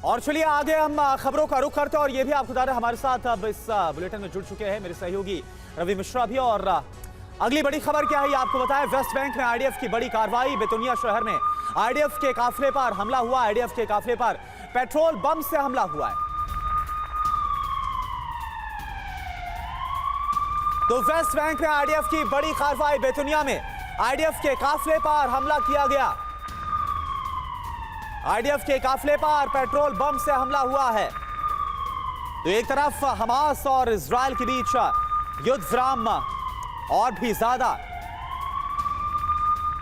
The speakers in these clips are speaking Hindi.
और चलिए आगे हम खबरों का रुख करते हैं और ये भी आपको बता रहे हमारे साथ अब इस बुलेटिन में जुड़ चुके हैं मेरे सहयोगी रवि मिश्रा भी। और अगली बड़ी खबर क्या है ये आपको बताएं। वेस्ट बैंक में आईडीएफ की बड़ी कार्रवाई। बेतुनिया शहर में आईडीएफ के काफिले पर हमला हुआ। आईडीएफ के काफिले पर पेट्रोल बम से हमला हुआ है। तो वेस्ट बैंक में आईडीएफ की बड़ी कार्रवाई। बेतुनिया में आईडीएफ के काफिले पर हमला किया गया। आईडीएफ के काफिले पर पेट्रोल बम से हमला हुआ है। तो एक तरफ हमास और इजराइल के बीच युद्ध विराम और भी ज्यादा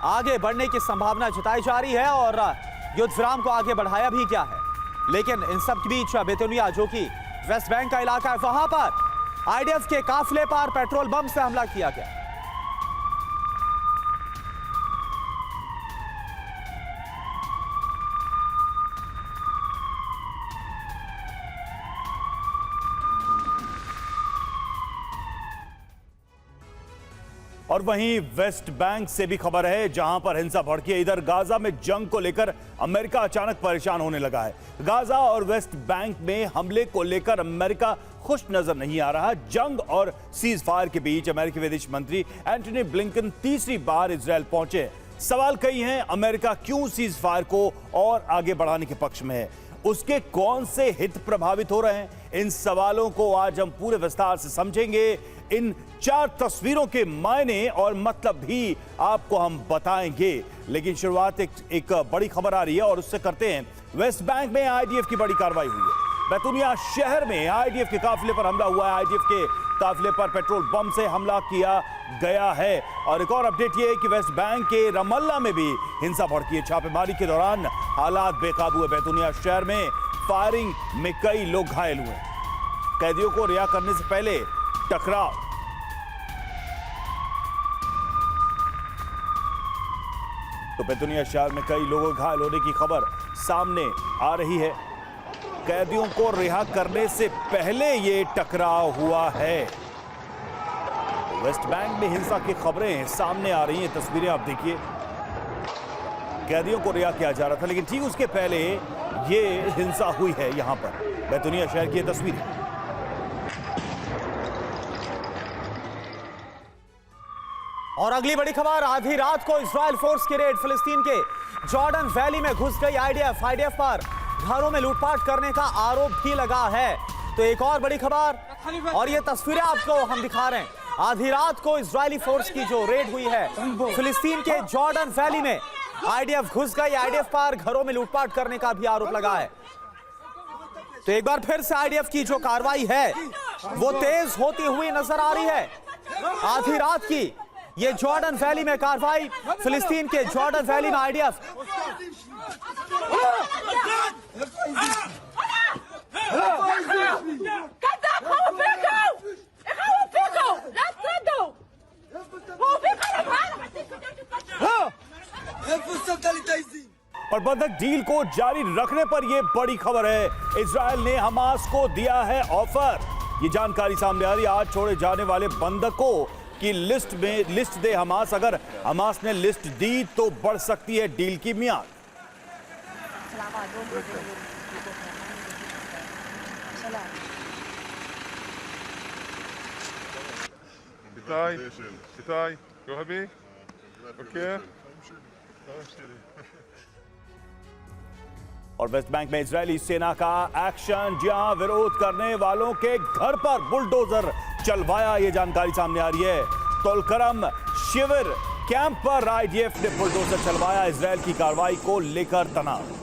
आगे बढ़ने की संभावना जताई जा रही है और युद्ध विराम को आगे बढ़ाया भी गया है। लेकिन इन सब के बीच बेतुनिया जो कि वेस्ट बैंक का इलाका है वहां पर आईडीएफ के काफिले पर पेट्रोल बम से हमला किया गया। और वहीं वेस्ट बैंक से भी खबर है जहां पर हिंसा भड़की है। इधर गाजा में जंग को लेकर अमेरिका अचानक परेशान होने लगा है। गाजा और वेस्ट बैंक में हमले को लेकर अमेरिका खुश नजर नहीं आ रहा। जंग और सीज फायर के बीच अमेरिकी विदेश मंत्री एंटनी ब्लिंकन तीसरी बार इजरायल पहुंचे। सवाल कई हैं, अमेरिका क्यों सीज फायर को और आगे बढ़ाने के पक्ष में है, उसके कौन से हित प्रभावित हो रहे हैं, इन सवालों को आज हम पूरे विस्तार से समझेंगे। इन 4 तस्वीरों के मायने और मतलब भी आपको हम बताएंगे। लेकिन शुरुआत एक बड़ी खबर आ रही है और उससे करते हैं। वेस्ट बैंक में आईडीएफ की बड़ी कार्रवाई हुई है। बेतुनिया शहर में आईडीएफ के काफिले पर हमला हुआ है। आईडीएफ के काफिले पर पेट्रोल बम से हमला किया गया है। और एक और अपडेट यह है कि वेस्ट बैंक के रमल्ला में भी हिंसा भड़की है। छापेमारी के दौरान हालात बेकाबू है। बेतुनिया शहर में फायरिंग में कई लोग घायल हुए। कैदियों को रिहा करने से पहले टकराव। तो बेतुनिया शहर में कई लोगों के घायल होने की खबर सामने आ रही है। कैदियों को रिहा करने से पहले ये टकराव हुआ है। वेस्ट बैंक में हिंसा की खबरें सामने आ रही हैं। तस्वीरें आप देखिए, कैदियों को रिहा किया जा रहा था लेकिन ठीक उसके पहले ये हिंसा हुई है। यहां पर बेतुनिया शहर की तस्वीरें। और अगली बड़ी खबर, आधी रात को इजराइल फोर्स की रेड। फिलिस्तीन के जॉर्डन वैली में घुस गई आईडीएफ। आईडीएफ पर घरों में लूटपाट करने का आरोप भी लगा है। तो एक और बड़ी खबर और ये तस्वीरें आपको हम दिखा रहे हैं। आधी रात को इजरायली फोर्स की जो रेड हुई है फिलिस्तीन के जॉर्डन वैली में, आईडीएफ घुस गई। आईडीएफ पर घरों में लूटपाट करने का भी आरोप लगा है। तो एक बार फिर से आईडीएफ की जो कार्रवाई है वो तेज होती हुई नजर आ रही है। आधी रात की ये जॉर्डन वैली में कार्रवाई। फिलिस्तीन के जॉर्डन वैली में आईडीएफ और बंधक डील को जारी रखने पर यह बड़ी खबर है। इजरायल ने हमास को दिया है ऑफर। ये जानकारी सामने आ रही है। आज छोड़े जाने वाले बंधकों की लिस्ट दे हमास। अगर हमास ने लिस्ट दी तो बढ़ सकती है डील की मियाद। और वेस्ट बैंक में इजरायली सेना का एक्शन, जहां विरोध करने वालों के घर पर बुलडोजर चलवाया। यह जानकारी सामने आ रही है। तोलकरम शिविर कैंप पर आईडीएफ ने बुलडोजर चलवाया। इजरायल की कार्रवाई को लेकर तनाव।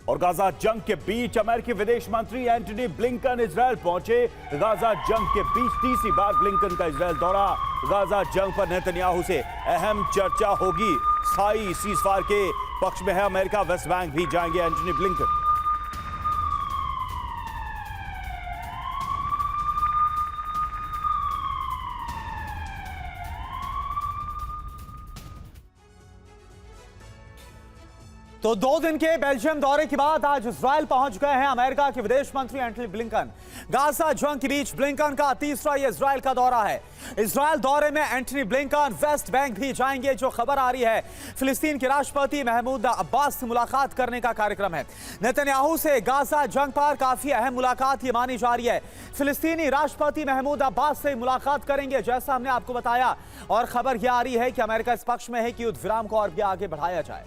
और गाजा जंग के बीच अमेरिकी विदेश मंत्री एंटनी ब्लिंकन इजरायल पहुंचे। गाजा जंग के बीच तीसरी बार ब्लिंकन का इजरायल दौरा। गाजा जंग पर नेतन्याहू से अहम चर्चा होगी। स्थायी सीजफायर के पक्ष में है अमेरिका। वेस्ट बैंक भी जाएंगे एंटनी ब्लिंकन। तो 2 दिन के बेल्जियम दौरे के बाद आज इजराइल पहुंच गए हैं अमेरिका के विदेश मंत्री एंटनी ब्लिंकन। गाजा जंग के बीच ब्लिंकन का तीसरा ये इजराइल का दौरा है। इजराइल दौरे में एंटनी ब्लिंकन वेस्ट बैंक भी जाएंगे। जो खबर आ रही है, फिलिस्तीन के राष्ट्रपति महमूद अब्बास से मुलाकात करने का कार्यक्रम है। नेतन्याहू से गाजा जंग पर काफी अहम मुलाकात ये मानी जा रही है। फिलिस्तीनी राष्ट्रपति महमूद अब्बास से मुलाकात करेंगे, जैसा हमने आपको बताया। और खबर यह आ रही है कि अमेरिका इस पक्ष में है कि युद्ध विराम को और भी आगे बढ़ाया जाए।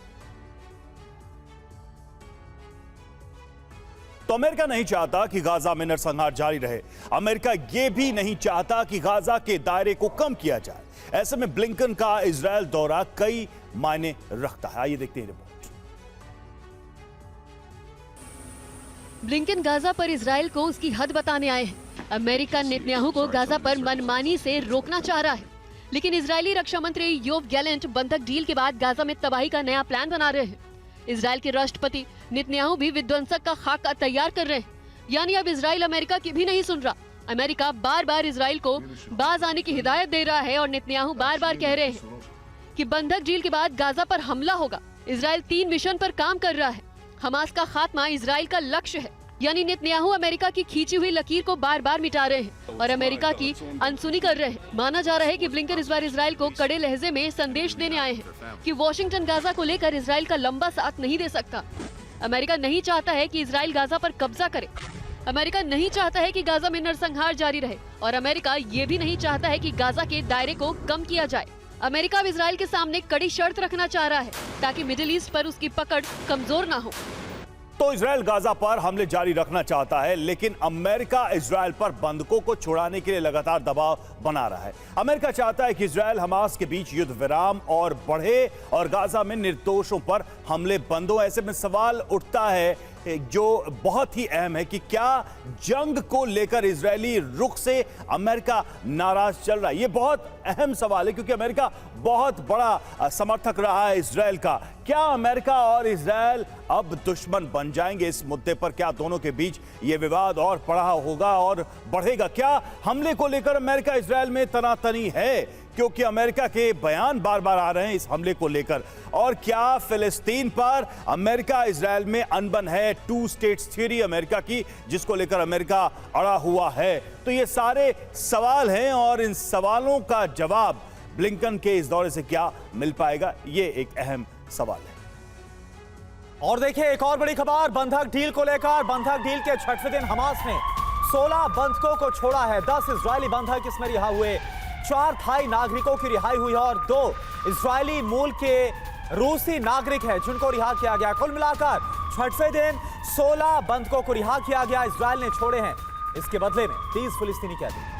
तो अमेरिका नहीं चाहता कि गाजा में नरसंहार जारी रहे। अमेरिका यह भी नहीं चाहता कि गाजा के दायरे को कम किया जाए। ऐसे में ब्लिंकन का इजराइल दौरा कई मायने रखता है। आइए देखते हैं रिपोर्ट। ब्लिंकन गाजा पर इजराइल को उसकी हद बताने आए हैं। अमेरिका नेतन्याहू को गाजा पर मनमानी से रोकना चाह रहा है, लेकिन इजरायली रक्षा मंत्री योव गैलेंट बंधक डील के बाद गाजा में तबाही का नया प्लान बना रहे हैं। इजराइल के राष्ट्रपति नेतन्याहू भी विध्वंसक का खाका तैयार कर रहे हैं। यानी अब इजराइल अमेरिका की भी नहीं सुन रहा। अमेरिका बार बार इजराइल को बाज आने की हिदायत दे रहा है और नेतन्याहू बार बार कह रहे हैं कि बंधक डील के बाद गाजा पर हमला होगा। इजराइल 3 मिशन पर काम कर रहा है। हमास का खात्मा इजराइल का लक्ष्य है। यानी नेतन्याहू अमेरिका की खींची हुई लकीर को बार बार मिटा रहे हैं और अमेरिका की अनसुनी कर रहे हैं। माना जा रहा है कि ब्लिंकन इस बार इजराइल को कड़े लहजे में संदेश देने आए हैं कि वॉशिंगटन गाजा को लेकर इजराइल का लंबा साथ नहीं दे सकता। अमेरिका नहीं चाहता है कि इजराइल गाजा पर कब्जा करे। अमेरिका नहीं चाहता है कि गाजा में नरसंहार जारी रहे और अमेरिका ये भी नहीं चाहता है कि गाजा के दायरे को कम किया जाए। अमेरिका अब इजराइल के सामने कड़ी शर्त रखना चाह रहा है ताकि मिडिल ईस्ट पर उसकी पकड़ कमजोर ना हो। तो इजराइल गाजा पर हमले जारी रखना चाहता है, लेकिन अमेरिका इजराइल पर बंधकों को छुड़ाने के लिए लगातार दबाव बना रहा है। अमेरिका चाहता है कि इजराइल हमास के बीच युद्ध विराम और बढ़े और गाजा में निर्दोषों पर हमले बंद हो। ऐसे में सवाल उठता है जो बहुत ही अहम है कि क्या जंग को लेकर इजरायली रुख से अमेरिका नाराज चल रहा है। यह बहुत अहम सवाल है क्योंकि अमेरिका बहुत बड़ा समर्थक रहा है इजरायल का। क्या अमेरिका और इजरायल अब दुश्मन बन जाएंगे? इस मुद्दे पर क्या दोनों के बीच यह विवाद और बढ़ा होगा और बढ़ेगा? क्या हमले को लेकर अमेरिका इजरायल में तनातनी है क्योंकि अमेरिका के बयान बार बार आ रहे हैं इस हमले को लेकर? और क्या फिलिस्तीन पर अमेरिका इजरायल में अनबन है? 2 स्टेट्स थ्योरी अमेरिका की, जिसको लेकर अमेरिका अड़ा हुआ है। तो ये सारे सवाल हैं और इन सवालों का जवाब ब्लिंकन के इस दौरे से क्या मिल पाएगा, ये एक अहम सवाल है। और देखिए एक और बड़ी खबर बंधक डील को लेकर। बंधक डील के 6वें दिन हमास ने 16 बंधकों को छोड़ा है। 10 इजरायली बंधक इसमें रिहा हुए, 4 थाई नागरिकों की रिहाई हुई है और 2 इजरायली मूल के रूसी नागरिक हैं जिनको रिहा किया गया। कुल मिलाकर 6वें दिन 16 बंधकों को रिहा किया गया, इजरायल ने छोड़े हैं। इसके बदले में 30 फिलिस्तीनी कैदी।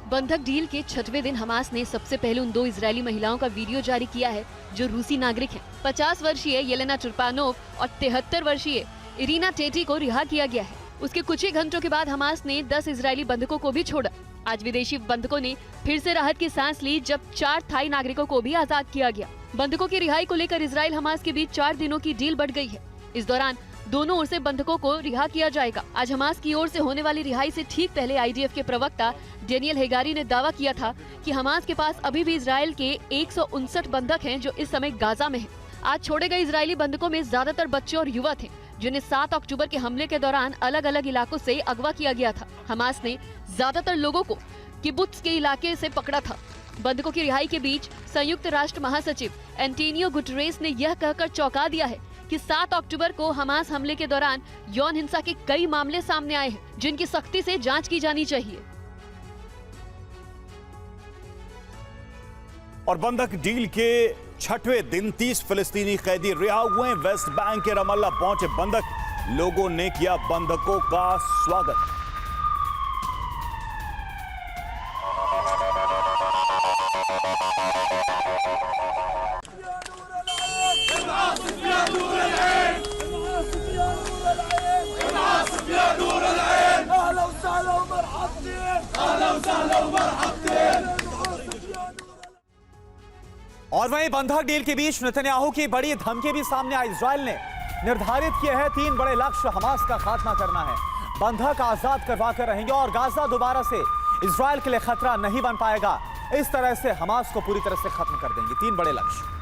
बंधक डील के 6वें दिन हमास ने सबसे पहले उन 2 इजरायली महिलाओं का वीडियो जारी किया है जो रूसी नागरिक हैं। 50 वर्षीय येलेना टुर्पानोव और 73 वर्षीय इरीना टेटी को रिहा किया गया है। उसके कुछ ही घंटों के बाद हमास ने 10 इजरायली बंधकों को भी छोड़ा। आज विदेशी बंधकों ने फिर से राहत की सांस ली जब 4 थाई नागरिकों को भी आजाद किया गया। बंधकों की रिहाई को लेकर इजराइल हमास के बीच 4 दिनों की डील बढ़ गई है। इस दौरान दोनों ओर से बंधकों को रिहा किया जाएगा। आज हमास की ओर से होने वाली रिहाई से ठीक पहले आईडीएफ के प्रवक्ता डेनियल हेगारी ने दावा किया था कि हमास के पास अभी भी इजराइल के 159 बंधक हैं जो इस समय गाजा में हैं। आज छोड़े गए इजरायली बंधकों में ज्यादातर बच्चे और युवा थे जिन्हें 7 अक्टूबर के हमले के दौरान अलग अलग इलाकों से अगवा किया गया था। हमास ने ज्यादातर लोगों को किबुत्स के इलाके से पकड़ा था। बंधकों की रिहाई के बीच संयुक्त राष्ट्र महासचिव एंटोनियो गुटेरेस ने यह कहकर चौंका दिया है कि 7 अक्टूबर को हमास हमले के दौरान यौन हिंसा के कई मामले सामने आए हैं जिनकी सख्ती से जांच की जानी चाहिए। और बंधक डील के 6वें दिन 30 फिलिस्तीनी कैदी रिहा हुए। वेस्ट बैंक के रमल्ला पहुंचे बंधक लोगों ने किया बंधकों का स्वागत। और वहीं बंधक डील के बीच नेतन्याहू की बड़ी धमकी भी सामने आई। इजराइल ने निर्धारित किए हैं 3 बड़े लक्ष्य हमास का खात्मा करना है, बंधक आजाद करवा कर रहेंगे और गाजा दोबारा से इजराइल के लिए खतरा नहीं बन पाएगा। इस तरह से हमास को पूरी तरह से खत्म कर देंगे। 3 बड़े लक्ष्य।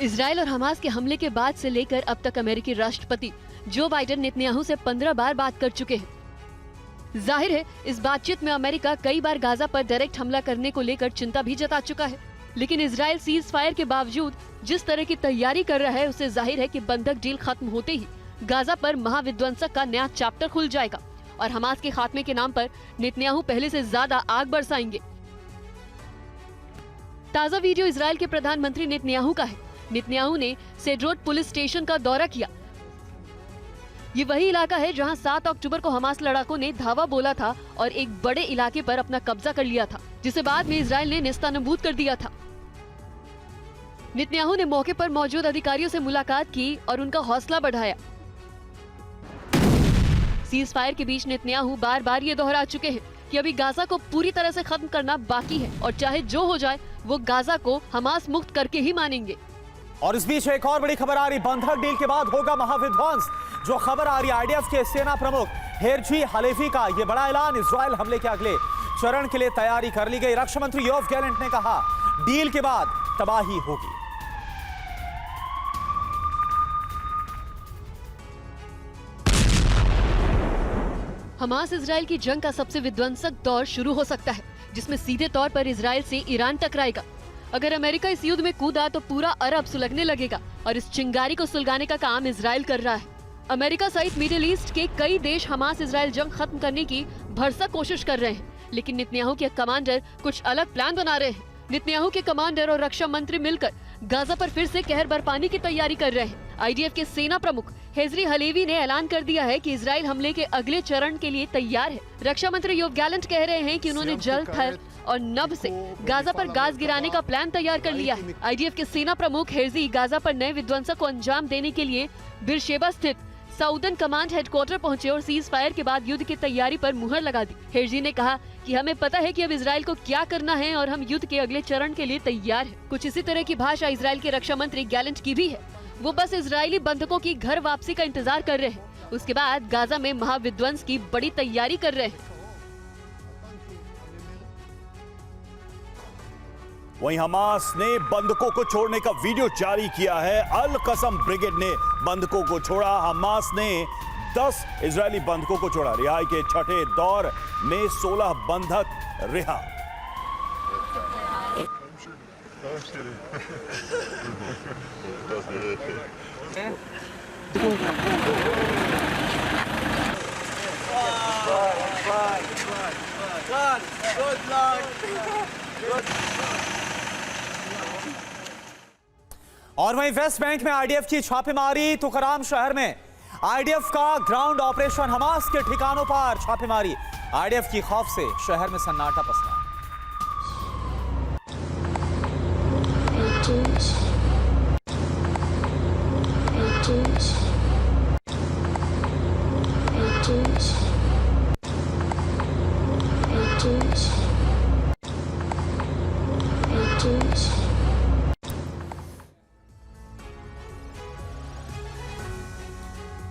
इजराइल और हमास के हमले के बाद से लेकर अब तक अमेरिकी राष्ट्रपति जो बाइडेन नेतन्याहू से 15 बार बात कर चुके हैं। जाहिर है इस बातचीत में अमेरिका कई बार गाजा पर डायरेक्ट हमला करने को लेकर चिंता भी जता चुका है, लेकिन इजराइल सीज फायर के बावजूद जिस तरह की तैयारी कर रहा है उससे जाहिर है कि बंधक डील खत्म होते ही गाजा पर महाविध्वंसक का नया चैप्टर खुल जाएगा और हमास के खात्मे के नाम पर नेतन्याहू पहले से ज्यादा आग बरसाएंगे। ताजा वीडियो इजराइल के प्रधानमंत्री नेतन्याहू का है। नेतन्याहू ने सेड्रोट पुलिस स्टेशन का दौरा किया। ये वही इलाका है जहां 7 अक्टूबर को हमास लड़ाकों ने धावा बोला था और एक बड़े इलाके पर अपना कब्जा कर लिया था, जिसे बाद में इजराइल ने नेस्तनाबूद कर दिया था। नेतन्याहू ने मौके पर मौजूद अधिकारियों से मुलाकात की और उनका हौसला बढ़ाया। सीज फायर के बीच नेतन्याहू बार बार ये दोहरा चुके हैं कि अभी गाजा को पूरी तरह से खत्म करना बाकी है और चाहे जो हो जाए वो गाजा को हमास मुक्त करके ही मानेंगे। और इस बीच एक और बड़ी खबर आ रही, बंधक डील के बाद होगा महाविध्वंस। जो खबर आ रही आईडीएफ के सेना प्रमुख हेरजी हलेवी का ये बड़ा ऐलान, इजराइल हमले के अगले चरण के लिए तैयारी कर ली गई। रक्षा मंत्री योव गैलेंट ने कहा डील के बाद तबाही होगी। हमास इजराइल की जंग का सबसे विध्वंसक दौर शुरू हो सकता है, जिसमें सीधे तौर पर इजराइल से ईरान टकराएगा। अगर अमेरिका इस युद्ध में कूदा तो पूरा अरब सुलगने लगेगा और इस चिंगारी को सुलगाने का काम इजराइल कर रहा है। अमेरिका सहित मिडिल ईस्ट के कई देश हमास इजराइल जंग खत्म करने की भरसक कोशिश कर रहे हैं, लेकिन नेतन्याहू के कमांडर कुछ अलग प्लान बना रहे हैं। नेतन्याहू के कमांडर और रक्षा मंत्री मिलकर गाजा पर फिर से कहर बरपाने की तैयारी कर रहे हैं। आईडीएफ के सेना प्रमुख हेजरी हलेवी ने ऐलान कर दिया है कि इजराइल हमले के अगले चरण के लिए तैयार है। रक्षा मंत्री योव गैलेंट कह रहे हैं कि उन्होंने जल, थल और नभ से गाजा पर गाज गिराने का प्लान तैयार कर लिया है। आईडीएफ के सेना प्रमुख हेरजी गाजा पर नए विध्वंसक को अंजाम देने के लिए बिरशेबा स्थित साउदर्न कमांड हेडक्वार्टर पहुंचे और सीज फायर के बाद युद्ध की तैयारी पर मुहर लगा दी। हेरजी ने कहा कि हमें पता है कि अब इजराइल को क्या करना है और हम युद्ध के अगले चरण के लिए तैयार हैं। कुछ इसी तरह की भाषा इजराइल के रक्षा मंत्री गैलेंट की भी है। वो बस इजरायली बंधकों की घर वापसी का इंतजार कर रहे हैं। उसके बाद गाजा में महाविध्वंस की बड़ी तैयारी कर रहे हैं। वहीं हमास ने बंधकों को छोड़ने का वीडियो जारी किया है। अल कसम ब्रिगेड ने बंधकों को छोड़ा। हमास ने 10 इजरायली बंधकों को छोड़ा। रिहाई के छठे दौर में 16 बंधक रिहा। और वहीं वेस्ट बैंक में आईडीएफ की छापेमारी। तुकाराम शहर में आईडीएफ का ग्राउंड ऑपरेशन, हमास के ठिकानों पर छापेमारी। आईडीएफ की खौफ से शहर में सन्नाटा पसरा।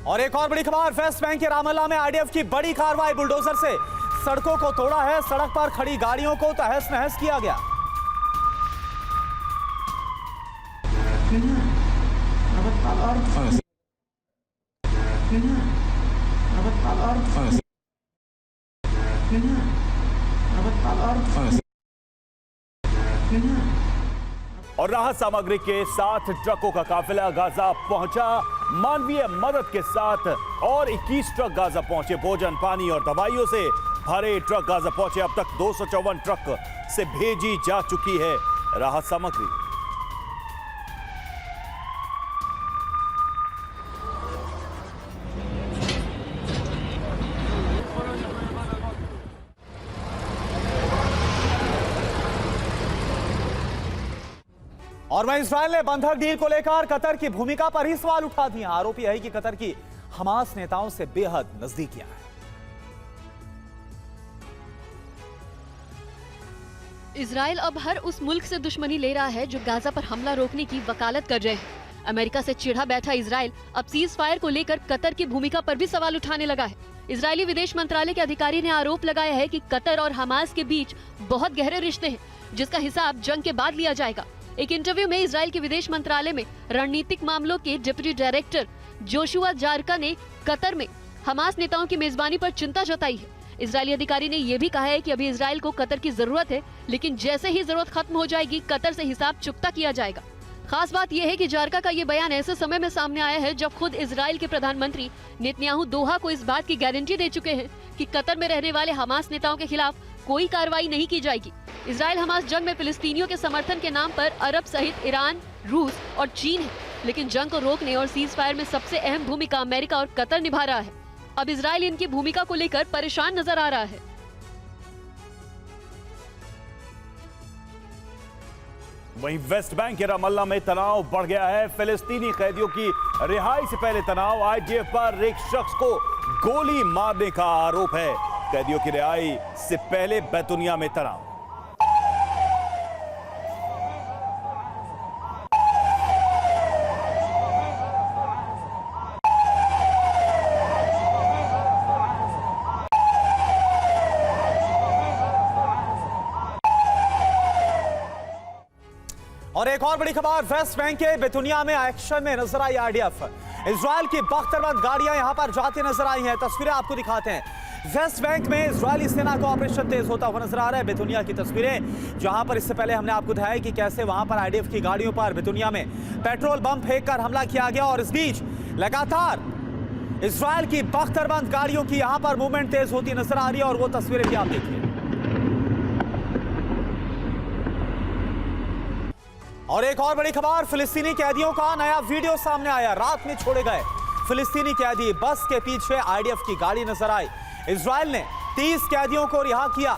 और एक और बड़ी खबर, वेस्ट बैंक के रामल्ला में आईडीएफ की बड़ी कार्रवाई। बुलडोजर से सड़कों को तोड़ा है। सड़क पर खड़ी गाड़ियों को तहस नहस किया गया। और राहत सामग्री के साथ ट्रकों का काफिला गाजा पहुंचा। मानवीय मदद के साथ और 21 ट्रक गाजा पहुंचे। भोजन, पानी और दवाइयों से भरे ट्रक गाजा पहुंचे। अब तक 254 ट्रक से भेजी जा चुकी है राहत सामग्री। और वहीं इस्राइल ने बंधक डील को लेकर कतर की भूमिका पर ही सवाल उठा दिए। आरोप यह है कि कतर की हमास नेताओं से बेहद नजदीकियां हैं। इजराइल अब हर उस मुल्क से दुश्मनी ले रहा है जो गाजा पर हमला रोकने की वकालत कर रहे हैं। अमेरिका से चिढ़ा बैठा इजराइल अब सीज फायर को लेकर कतर की भूमिका पर भी सवाल उठाने लगा है। इजरायली विदेश मंत्रालय के अधिकारी ने आरोप लगाया है कि कतर और हमास के बीच बहुत गहरे रिश्ते हैं, जिसका हिसाब जंग के बाद लिया जाएगा। एक इंटरव्यू में इजरायल के विदेश मंत्रालय में रणनीतिक मामलों के डिप्टी डायरेक्टर जोशुआ जारका ने कतर में हमास नेताओं की मेजबानी पर चिंता जताई है। इजरायली अधिकारी ने यह भी कहा है कि अभी इजरायल को कतर की जरूरत है, लेकिन जैसे ही जरूरत खत्म हो जाएगी कतर से हिसाब चुकता किया जाएगा। खास बात यह है कि जारका का ये बयान ऐसे समय में सामने आया है जब खुद इजरायल के प्रधानमंत्री नेतन्याहू दोहा को इस बात की गारंटी दे चुके हैं कि कतर में रहने वाले हमास नेताओं के खिलाफ कोई कार्रवाई नहीं की जाएगी। इजरायल हमास जंग में फिलिस्तीनियों के समर्थन के नाम पर अरब सहित ईरान, रूस और चीन है, लेकिन जंग को रोकने और सीज फायर में सबसे अहम भूमिका अमेरिका और कतर निभा रहा है। अब इजरायल इनकी भूमिका को लेकर परेशान नजर आ रहा है। वहीं वेस्ट बैंक के रमल्ला में तनाव बढ़ गया है। फिलिस्तीनी कैदियों की रिहाई से पहले तनाव, आईडीएफ पर एक शख्स को गोली मारने का आरोप है। कैदियों की रिहाई से पहले बैतूनिया में तनाव। और एक और बड़ी खबर, वेस्ट बैंक के बेतुनिया में एक्शन में नजर आई आईडीएफ। इजरायल की बख्तरबंद गाड़ियां यहां पर जाती नजर आई हैं। तस्वीरें आपको दिखाते हैं। वेस्ट बैंक में इजरायली सेना का ऑपरेशन तेज होता हुआ नजर आ रहा है। बेतुनिया की तस्वीरें, जहां पर इससे पहले हमने आपको दिखाया कि कैसे वहां पर आईडीएफ की गाड़ियों पर बेतुनिया में पेट्रोल बम फेंककर हमला किया गया, और इस बीच लगातार इजरायल की बख्तरबंद गाड़ियों की यहां पर मूवमेंट तेज होती नजर आ रही है। और वो तस्वीरें भी आप देखिए। और एक और बड़ी खबर, फिलिस्तीनी कैदियों का नया वीडियो सामने आया। रात में छोड़े गए फिलिस्तीनी कैदी, बस के पीछे आईडीएफ की गाड़ी नजर आई। इजरायल ने 30 कैदियों को रिहा किया।